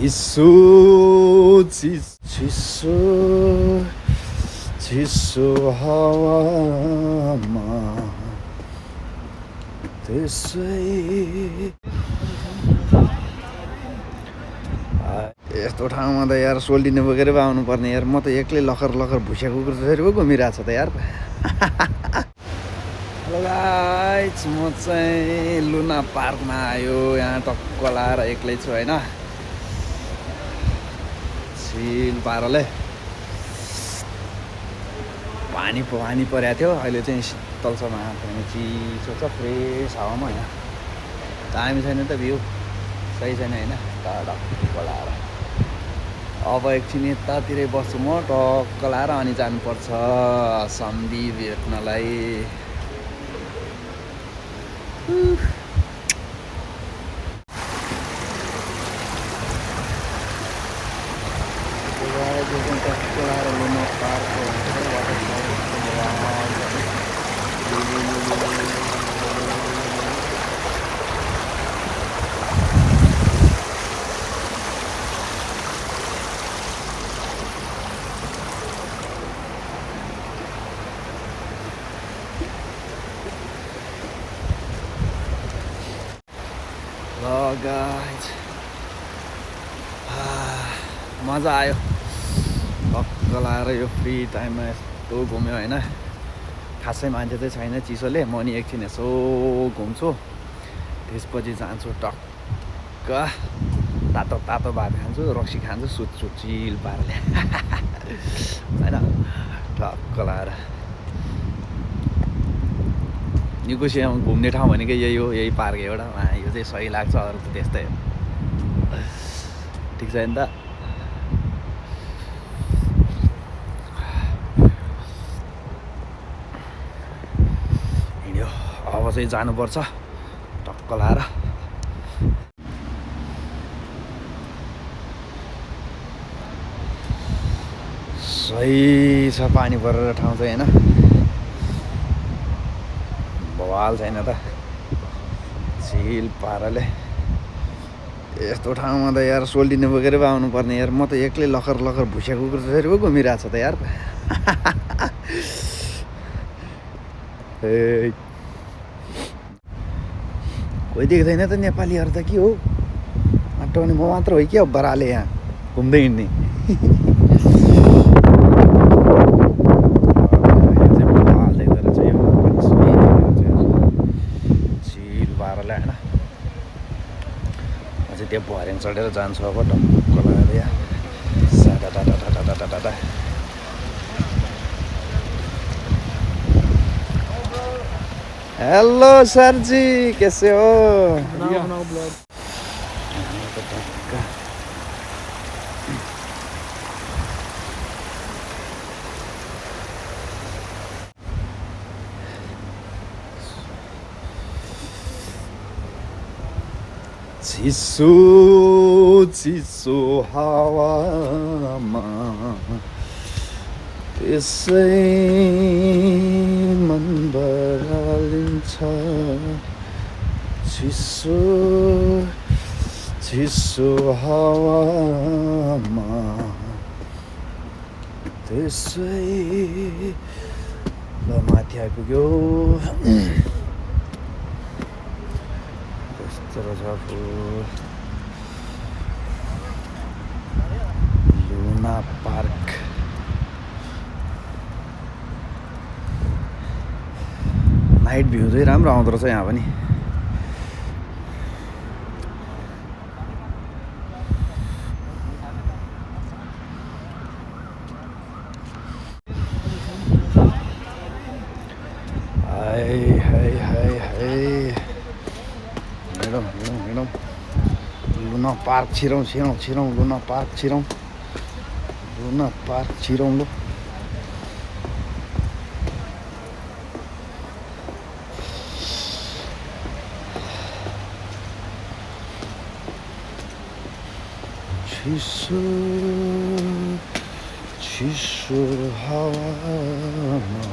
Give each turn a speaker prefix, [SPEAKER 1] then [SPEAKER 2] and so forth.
[SPEAKER 1] चिसो चिसो चिसो हावामा त्यसै यस्तो ठाउँमा त यार सोल्टिने बोकेर पो आउनु पर्ने यार। म त एक्लै लखर लखर भुसिया कुकुर जसरी पो घुमिरहेको छ त यार। हेलो गाइस, म चाहिँ लुना पार्कमा आयो। यहाँ टक्क लाएर एक्लै छु होइन, चिल पाराले। पानी परेको थियो, अहिले चाहिँ शीतल छ माथि, चिसो छ, फ्रेस हावामा। यहाँ दामी छैन त भ्यू, सही छैन होइन। टक्क लाएर अब एकछिन यतातिरै बस्छु म, टक्क लाएर अनि जानुपर्छ सम्धी भेट्नलाई। गाइस मजा आयो, टक्क लाएर यो फ्री टाइममा यस्तो घुम्यो होइन। खासै मान्छे चाहिँ छैन चिसोले। म नि एकछिन यसो घुम्छु, त्यसपछि जान्छु टक्क तातो तातो भात खान्छु, रक्सी खान्छु, सुत्छु चिल पाराले होइन। टक्क लाएर निकोसियामा घुम्ने ठाउँ भनेकै यही हो, यही पार्क एउटा। यो चाहिँ सही लाग्छ, अरू त त्यस्तै हो। ठिक छ नि त। हिँड्यो, अब चाहिँ जानुपर्छ टक्क लाएर। सही छ पानी परेर ठाउँ चाहिँ होइन, बवाल छैन त, चिल पाराले। यस्तो ठाउँमा त यार सोल्टिने बोकेर पो आउनु पर्ने यार। म त एक्लै लखर लखर भुसिया कुकुर जसरी पो घुमिरहेको छ त यार। कोही देख्दैन त नेपालीहरू त के हो, अट्टाउने म मात्र हो क्या बराले यहाँ घुम्दै हिँड्ने। त्यो भर्याङ चढेर जान्छु अब टक्क लगाएर यहाँ साटा। हेलो सर जी, कैसे हो? बनाओ ब्लॉग। चिसो चिसो हावामा त्यसै मन बरालिन्छ। चिसो चिसो हावामा त्यसै। ल माथि आइपुग्यो। Luna park. नाइट भ्यू चाहिँ राम्रो आउँदो रहेछ यहाँ पनि। हिँडौँ लुना पार्क छिरौँ लुना पार्क छिरौँ लु। चिसो चिसो हावामा